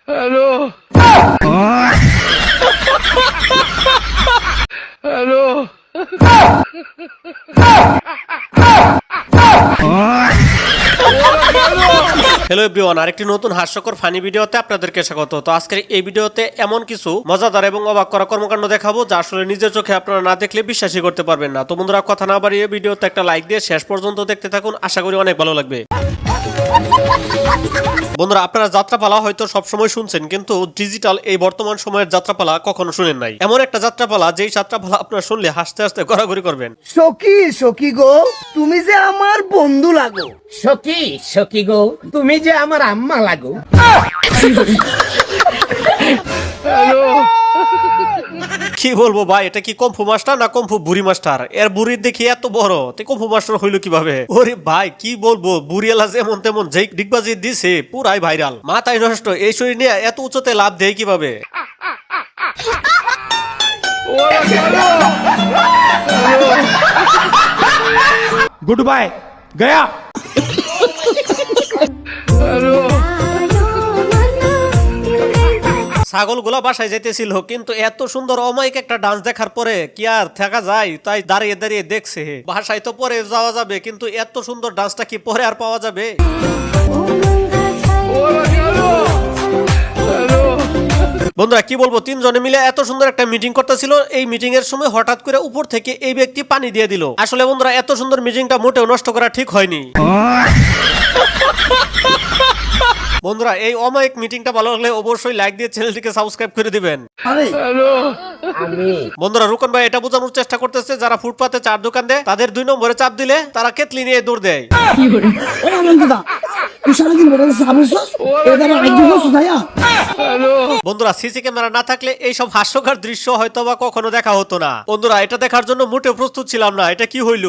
Hello hello hello everyone, আরেকটি নতুন হাস্যকর ফানি ভিডিওতে আপনাদেরকে স্বাগত। তো আজকের এই ভিডিওতে এমন কিছু মজাদার এবং অবাক করা কর্মকাণ্ড দেখাবো যা আসলে নিজের চোখে আপনারা না দেখলে বিশ্বাসই করতে পারবেন না। তো বন্ধুরা, কথা না বাড়িয়ে ভিডিওতে একটা লাইক দিয়ে শেষ পর্যন্ত দেখতে থাকুন, আশা করি অনেক ভালো লাগবে। বন্ধুরা, আপনারা যাত্রাপালা হয়তো সবসময় শুনছেন, কিন্তু ডিজিটাল এই বর্তমান সময়ের যাত্রাপালা কখনো শুনেন নাই। এমন একটা যাত্রাপালা যেই যাত্রাপালা আপনারা শুনলে হাসতে হাসতে গড়াগড়ি করবেন। সখী সখী গো, তুমি যে আমার বন্ধু লাগো। সখী সখী গো, তুমি যে আমার আম্মা লাগো। কি বলবো ভাই, এটা কি কম্ফু মাস্টার না কম্ফু বুড়ি মাস্টার? এর বুড়ির দেখি এত বড়, তে কম্ফু মাস্টার হইলো কিভাবে? ওরে ভাই কি বলবো, বুড়িয়ালা যেমন তেমন যেই ডিগবাজি দিছে পুরাই ভাইরাল। মাথায় নষ্ট, এই শরীর নিয়ে এত উচ্চতে লাভ দেয় কিভাবে? गुड बाय गया। ছাগলগুলা বাসায় যেতেছিল, কিন্তু এত সুন্দর অমায়িক একটা ডান্স দেখার পরে কি আর থাকা যায়? তাই দাঁড়িয়ে দাঁড়িয়ে দেখছে। বাসায় তো পরে যাওয়া যাবে, কিন্তু এত সুন্দর ডান্সটা কি পরে আর পাওয়া যাবে? বন্ধুরা কি বলবো, তিনজনে মিলে এত সুন্দর একটা মিটিং করতেছিল। এই মিটিং এর সময় হঠাৎ করে উপর থেকে এই ব্যক্তি পানি দিয়ে দিল। আসলে বন্ধুরা, এত সুন্দর মিটিংটা মোটেও নষ্ট করা ঠিক হয়নি। বন্ধুরা, এই অমায়িক মিটিংটা ভালো লাগলে অবশ্যই লাইক দিয়ে চ্যানেলটিকে সাবস্ক্রাইব করে দিবেন। বন্ধুরা, রুকন ভাই এটা বোঝানোর চেষ্টা করতেছে যারা ফুটপাতে চার দোকান দেয় তাদের 2 নম্বরে চাপ দিলে তারা কেতলি নিয়ে দৌড় দেয়। বন্ধুরা, সিসি ক্যামেরা না থাকলে এইসব হাস্যকর দৃশ্য হয়তো বা কখনো দেখা হতো না। বন্ধুরা, এটা দেখার জন্য মোটেও প্রস্তুত ছিলাম না। এটা কি হইল?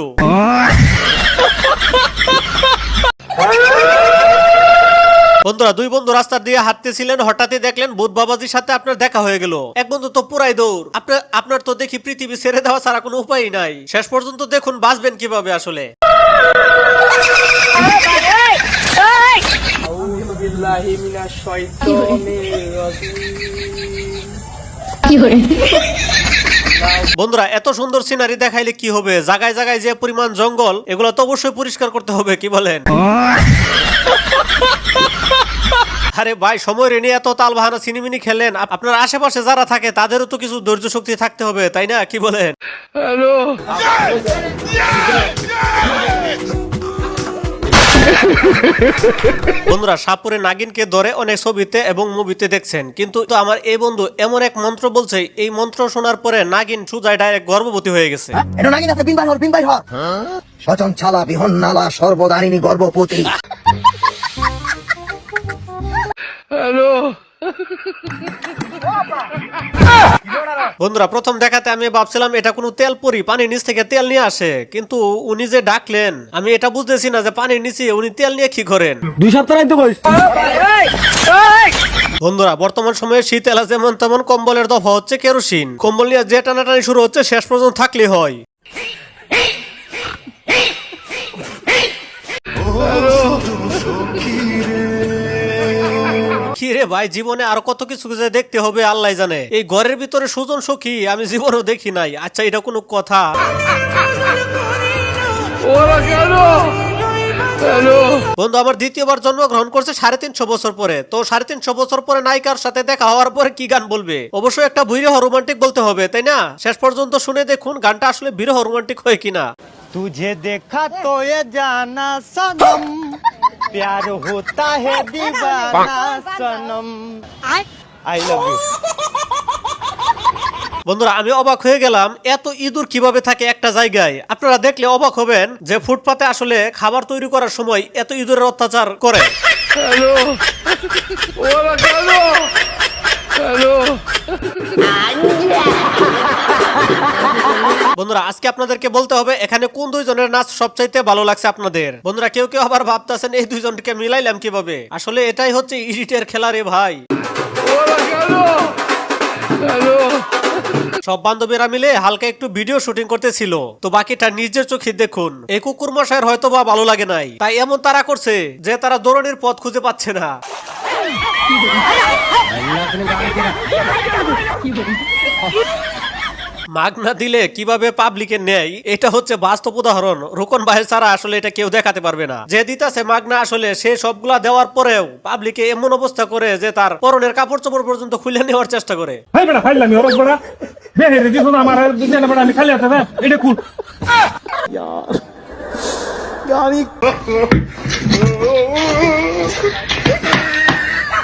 বন্ধুরা, 2 বন্ধু রাস্তা দিয়ে হাঁটতেছিলেন, হঠাৎই দেখলেন ভূত বাবাজির সাথে আপনার দেখা হয়ে গেল। এক বন্ধু তো পুরাই দৌড়। আপনার তো দেখি পৃথিবী ছেড়ে দেওয়া ছাড়া কোনো উপায় নাই। শেষ পর্যন্ত দেখুন বাঁচবেন কিভাবে আসলে। বন্ধুরা, এত সুন্দর সিনারি দেখাইলে কি হবে? জায়গায় জায়গায় যে পরিমাণ জঙ্গল, এগুলো তো অবশ্যই পরিষ্কার করতে হবে, কি বলেন? আরে ভাই, সময় রেনে এত তাল বাহানা সিনেমিনি খেলেন, আপনার আশেপাশে যারা থাকে তাদেরও তো কিছু ধৈর্য শক্তি থাকতে হবে, তাই না? কি বলেন? হ্যালো বন্ধুরা, সাপুরে নাগিনকে ধরে অনেক ছবিতে এবং মুভিতে দেখছেন, কিন্তু আমার এই বন্ধু এমন এক মন্ত্র বলছে, এই মন্ত্র শোনার পরে নাগিন সুজায় ডাইরেক্ট গর্ভবতী হয়ে গেছে। এটা নাগিন আছে, বিন বাই হর সচঞ্চলা বিহন্নালা সর্বদারিণী গর্ভবতী। হ্যালো বন্ধুরা, প্রথম দেখাতে আমি ভাবছিলাম এটা কোনো তেল পরি পানির নিচ থেকে তেল নিয়ে আসে, কিন্তু উনি যে ডাকলেন আমি এটা বুঝতেছি না যে পানির নিচে উনি তেল নিয়ে কি করেন। 2 সপ্তাহ তো কইস। বন্ধুরা, বর্তমান সময়ে শীত এলা যেমন তেমন কম্বলের দফা হচ্ছে কেরোসিন। কম্বল নিয়ে যে টানাটানি শুরু হচ্ছে শেষ পর্যন্ত থাকলে হয়। কি রে ভাই, জীবনে আর কত কিছু যে দেখতে হবে আল্লাহ জানে। এই ঘরের ভিতরে সুজন সখী আমি জীবনেও দেখি নাই। আচ্ছা, এটা কোনো কথা? বন্ধু আমার দ্বিতীয়বার জন্মগ্রহণ করছে 350 বছর পরে। তো 350 বছর পরে নায়িকার সাথে দেখা হওয়ার পরে কি গান বলবে? অবশ্যই একটা বিরহ রোমান্টিক বলতে হবে, তাই না? শেষ পর্যন্ত শুনে দেখুন গানটা আসলে বিরহ রোমান্টিক হয় কিনা। तुझे देखा तो ये जाना सनम, प्यार होता है दीवाना सनम, आई लव यू। বন্ধুরা, আমি অবাক হয়ে গেলাম, এত ইঁদুর কিভাবে থাকে একটা জায়গায়? আপনারা দেখলে অবাক হবেন যে ফুটপাতে আসলে খাবার তৈরি করার সময় এত ইঁদুরের অত্যাচার করে। হ্যালো বন্ধুরা, আজকে আপনাদেরকে বলতে হবে এখানে কোন 2 জনের নাচ সবচাইতে ভালো লাগছে আপনাদের। বন্ধুরা, কেউ কেউ আবার ভাবতেছেন এই 2 জনকে মিলাইলাম কিভাবে? আসলে এটাই হচ্ছে এডিটের খেলা রে ভাই। সব বান্ধবীরা মিলে হালকা একটু ভিডিও শুটিং করতেছিল, তো বাকিটা নিজের চোখে দেখুন। এই কুকুর মশাইয়ের হয়তো বা ভালো লাগে নাই, তাই এমন তারা করছে যে তারা দৌড়ানোর পথ খুঁজে পাচ্ছে না। মাগনা দিলে কিভাবে পাবলিকে নেয় এটা হচ্ছে বাস্তব উদাহরণ। রোকন ভাই ছাড়া আসলে এটা কেউ দেখাতে পারবে না। যে দিতেছে মাগনা আসলে সে সবগুলা দেওয়ার পরেও পাবলিকে এমন অবস্থা করে যে তার পরনের কাপড় চোপড় পর্যন্ত খুলে নেওয়ার চেষ্টা করে। ভাই বেটা ফাইলামি ওরস বেটা বেহেরে দিছো না আমার দুনিয়া না বেটা আমি খালি আছে না এটা কুল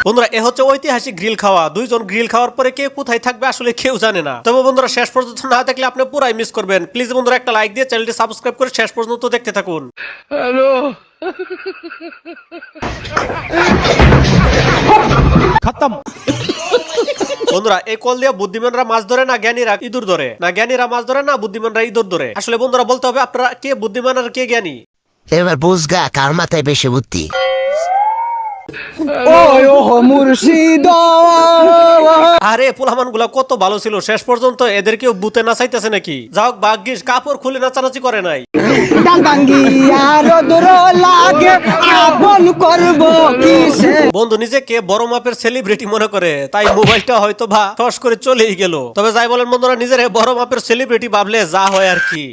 বন্ধুরা এ হচ্ছে ঐতিহাসিক গ্রিল খাওয়া। দুইজন গ্রিল খাওয়ার পরে কে কোথায় থাকবে আসলে কেউ জানে না। তবে বন্ধুরা শেষ পর্যন্ত না দেখলে আপনি পুরাই মিস করবেন। প্লিজ বন্ধুরা একটা লাইক দিয়ে চ্যানেলটি সাবস্ক্রাইব করে শেষ পর্যন্ত দেখতে থাকুন। খতম। বন্ধুরা এই কল দিয়ে বুদ্ধিমানরা মাছ ধরে না জ্ঞানীরা ইঁদুর ধরে, না জ্ঞানীরা মাছ ধরে না বুদ্ধিমানরা ইঁদুর ধরে। আসলে বন্ধুরা বলতে হবে আপনারা কে বুদ্ধিমান আর কে জ্ঞানী। এবার বুঝগা কার মাথায় বেশি বুদ্ধি। আরে পোলামান গুলা কত ভালো ছিল, শেষ পর্যন্ত এদেরকেও বুতে নাচাইতেছে নাকি। যাও ভাগ্যিস কাপড় খুলে নাচানাচি করে নাই। বন্ধু নিজেকে বড় মাপের সেলিব্রিটি মনে করে, তাই মোবাইলটা হয়তো বা টস করে চলেই গেল। তবে যাই বলেন বন্ধুরা, নিজের বড় মাপের সেলিব্রিটি ভাবলে যা হয় আর কি।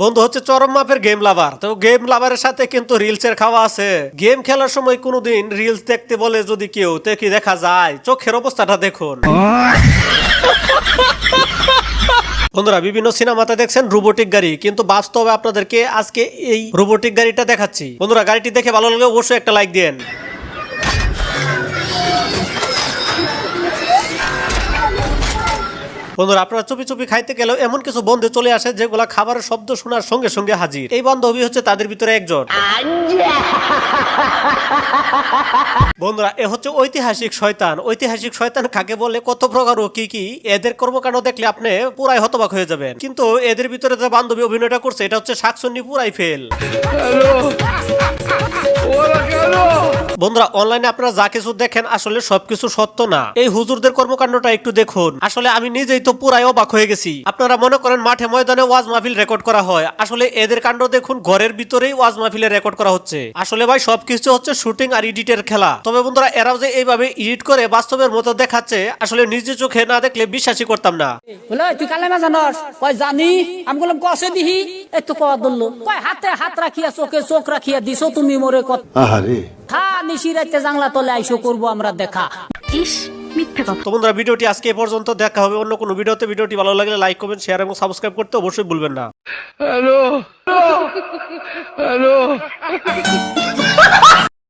বন্ধু হচ্ছে চরম মাপের গেম লাভার। তো গেম লাভারের সাথে কিন্তু রিলসের খাওয়া আছে। গেম খেলার সময় কোনোদিন রিলস দেখতে বলে যদি কেউ, তে কি দেখা যায়? চোখের অবস্থাটা দেখুন। বন্ধুরা বিভিন্ন সিনেমাতে দেখছেন রোবোটিক গাড়ি, কিন্তু বাস্তবে আপনাদেরকে আজকে এই রোবোটিক গাড়িটা দেখাচ্ছি। বন্ধুরা গাড়িটি দেখে ভালো লাগলে অবশ্যই একটা লাইক দেন। বন্ধুরা আপনারা চুপি চুপি খাইতে গেলেও এমন কিছু বন্ধু চলে আসে যেগুলা খাবারের শব্দ শোনার সঙ্গে সঙ্গে হাজির। এই বান্ধবী হচ্ছে তাদের ভিতরে একজন। বন্ধুরা এ হচ্ছে ঐতিহাসিক শয়তান। ঐতিহাসিক শয়তান কাকে বলে, কত প্রকার ও কি কি, এদের কর্মকাণ্ড দেখলে আপনি পুরাই হতবাক হয়ে যাবেন। কিন্তু এদের ভিতরে যে বান্ধবী অভিনয়টা করছে এটা হচ্ছে শাকসুন্নি পুরাই ফেল। বন্ধুরা অনলাইনে আপনারা যা কিছু দেখেন আসলে সবকিছু সত্য না। এই হুজুরদের কর্মকাণ্ডটা একটু দেখুন। আসলে আমি নিজেই তো পুরাই অবাক হয়ে গেছি। আপনারা মনে করেন মাঠে ময়দানে ওয়াজ মাহফিল রেকর্ড করা হয়, আসলে এদের কাণ্ড দেখুন ঘরের ভিতরেই ওয়াজ মাহফিলে রেকর্ড করা হচ্ছে। আসলে ভাই সবকিছু হচ্ছে শুটিং আর এডিটের খেলা। তবে বন্ধুরা এরাও যে এইভাবে এডিট করে বাস্তবের মতো দেখাচ্ছে, আসলে নিজে চোখে না দেখলে বিশ্বাসই করতাম না। বলে তুই কালেমা জানস? কয় জানি। আমি বললাম কষে দিহি, এই তো কয়া ধরলো। কয় হাতে হাত রাখিয়া চোখে চোখ রাখিয়া দিছো তুমি মোরে কথা। খা নিশি রাইতে জাংলা তলে আইসো করবো আমরা দেখা। তো বন্ধুরা ভিডিওটি আজকে এই পর্যন্ত। দেখা হবে অন্য কোনো ভিডিওতে। ভিডিওটি ভালো লাগলে লাইক কমেন্ট শেয়ার এবং সাবস্ক্রাইব করতে অবশ্যই ভুলবেন না।